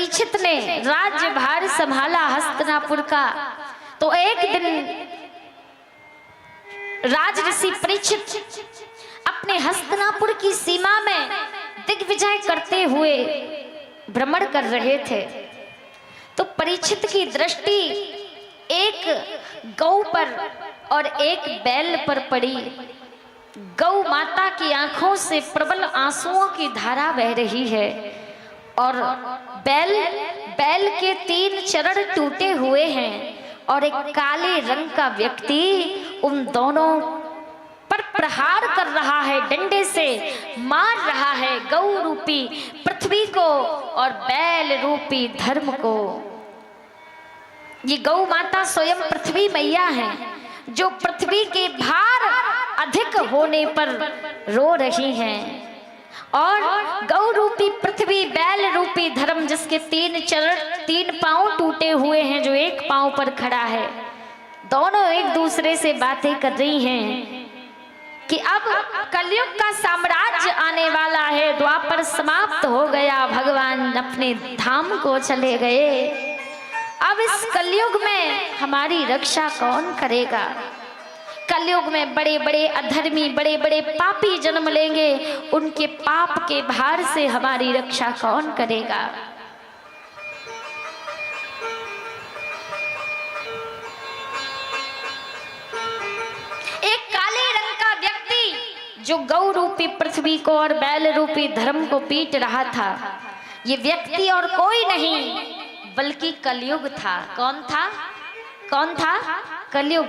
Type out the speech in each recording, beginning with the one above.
परीक्षित ने राज्यभार संभाला हस्तिनापुर का, तो एक दिन राजऋषि परीक्षित अपने हस्तिनापुर की सीमा में दिग्विजय करते हुए भ्रमण कर रहे थे। तो परीक्षित की दृष्टि एक गौ पर और एक बैल पर पड़ी। गौ माता की आंखों से प्रबल आंसुओं की धारा बह रही है और बैल के 3 चरण टूटे हुए हैं और एक काले रंग का व्यक्ति उन दोनों पर प्रहार कर रहा है, डंडे से मार रहा है गौ रूपी पृथ्वी को और बैल रूपी धर्म को। ये गौ माता स्वयं पृथ्वी मैया है, जो पृथ्वी के भार अधिक होने पर रो रही हैं, और गौ रूपी पृथ्वी, बैल रूपी धर्म जिसके 3 चरण 3 पांव टूटे हुए हैं, जो एक पांव पर खड़ा है, दोनों एक दूसरे से बातें कर रही हैं कि अब कलयुग का साम्राज्य आने वाला है, द्वापर समाप्त हो गया, भगवान अपने धाम को चले गए। अब इस कलयुग में हमारी रक्षा कौन करेगा? कलयुग में बड़े बड़े अधर्मी, बड़े बड़े पापी जन्म लेंगे, उनके पाप के भार से हमारी रक्षा कौन करेगा? एक काले रंग का व्यक्ति जो गौ रूपी पृथ्वी को और बैल रूपी धर्म को पीट रहा था, ये व्यक्ति और कोई नहीं बल्कि कलयुग था। कौन था? कौन था? कलयुग,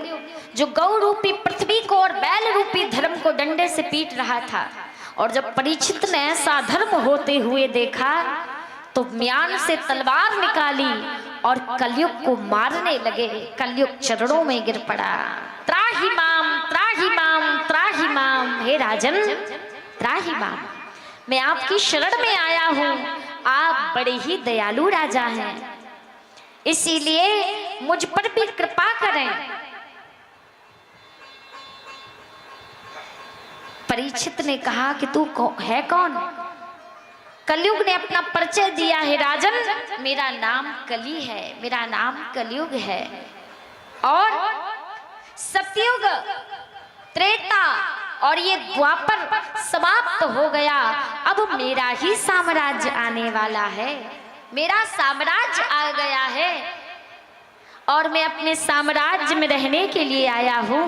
जो गौ रूपी पृथ्वी को और बैल रूपी धर्म को डंडे से पीट रहा था। और जब परीक्षित ने ऐसा धर्म होते हुए देखा तो म्यान से तलवार निकाली और कलयुग को मारने लगे। कलयुग चरणों में गिर पड़ा। त्राहि माम, त्राहि माम, त्राहि माम, हे राजन त्राहि माम, मैं आपकी शरण में आया हूं। आप बड़े ही दयालु राजा हैं, इसीलिए मुझ पर भी कृपा करें। परीक्षित ने कहा कि तू है कौन? कलयुग ने अपना परिचय दिया है, राजन मेरा नाम कली है, मेरा नाम कलयुग है, और सतयुग, त्रेता और ये द्वापर समाप्त हो गया। अब मेरा ही साम्राज्य आने वाला है, मेरा साम्राज्य आ गया है और मैं अपने साम्राज्य में रहने के लिए आया हूं।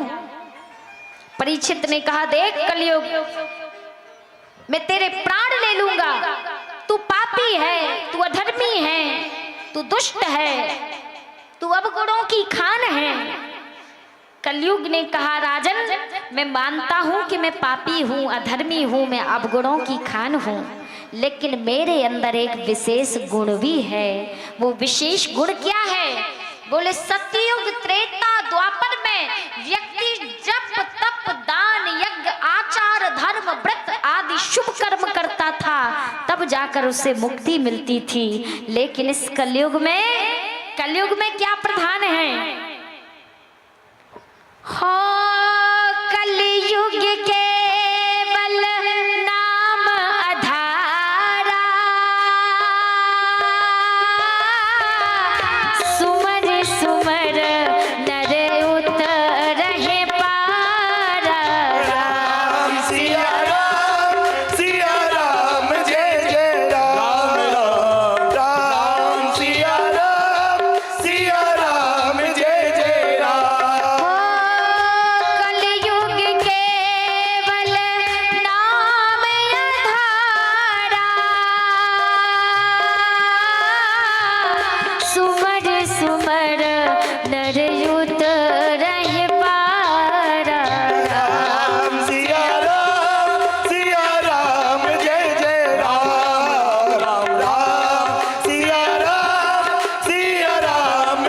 परीक्षित ने कहा, देख कलयुग, मैं तेरे प्राण ले लूंगा, तू पापी है, तू अधर्मी है, तू दुष्ट है, तू अवगुणों की खान है। कलयुग ने कहा, राजन मैं मानता हूं कि मैं पापी हूं, अधर्मी हूं, मैं अवगुणों की खान हूं, लेकिन मेरे अंदर एक विशेष गुण भी है। वो विशेष गुण क्या है? बोले सतयुग, त्रेता, द्वापर में व्यक्ति जप तप दान यज्ञ आचार धर्म व्रत आदि शुभ कर्म करता था, तब जाकर उसे मुक्ति मिलती थी। लेकिन इस कलयुग में क्या प्रधान है? हो कलयुग केवल नाम आधारा, सुमर सुमर नर उतरहि पारा। राम सिया राम जय जय राम, राम सिया राम जय जय राम। कलयुग केवल नाम आधारा, सुमर सुमर नर उतरहि पारा। राम सिया राम जय जय राम, राम सिया राम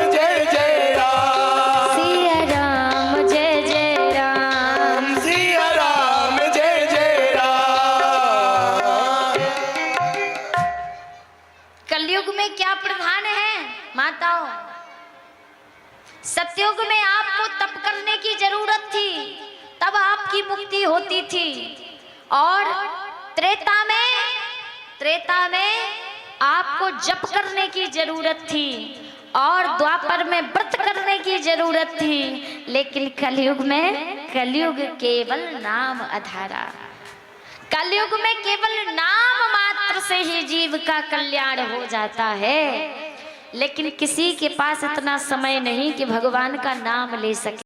जय जय राम। सिया राम जय जय राम। सिया राम जय जय राम। कलयुग में क्या प्रधान है माताओं? सतयुग में आपको तप करने की जरूरत थी, तब आपकी मुक्ति होती थी, और त्रेता में आपको जप करने की जरूरत थी और द्वापर में व्रत करने की जरूरत थी, लेकिन कलयुग केवल नाम आधारा। कलयुग में केवल नाम मात्र से ही जीव का कल्याण हो जाता है, लेकिन किसी के पास इतना समय नहीं कि भगवान का नाम ले सके।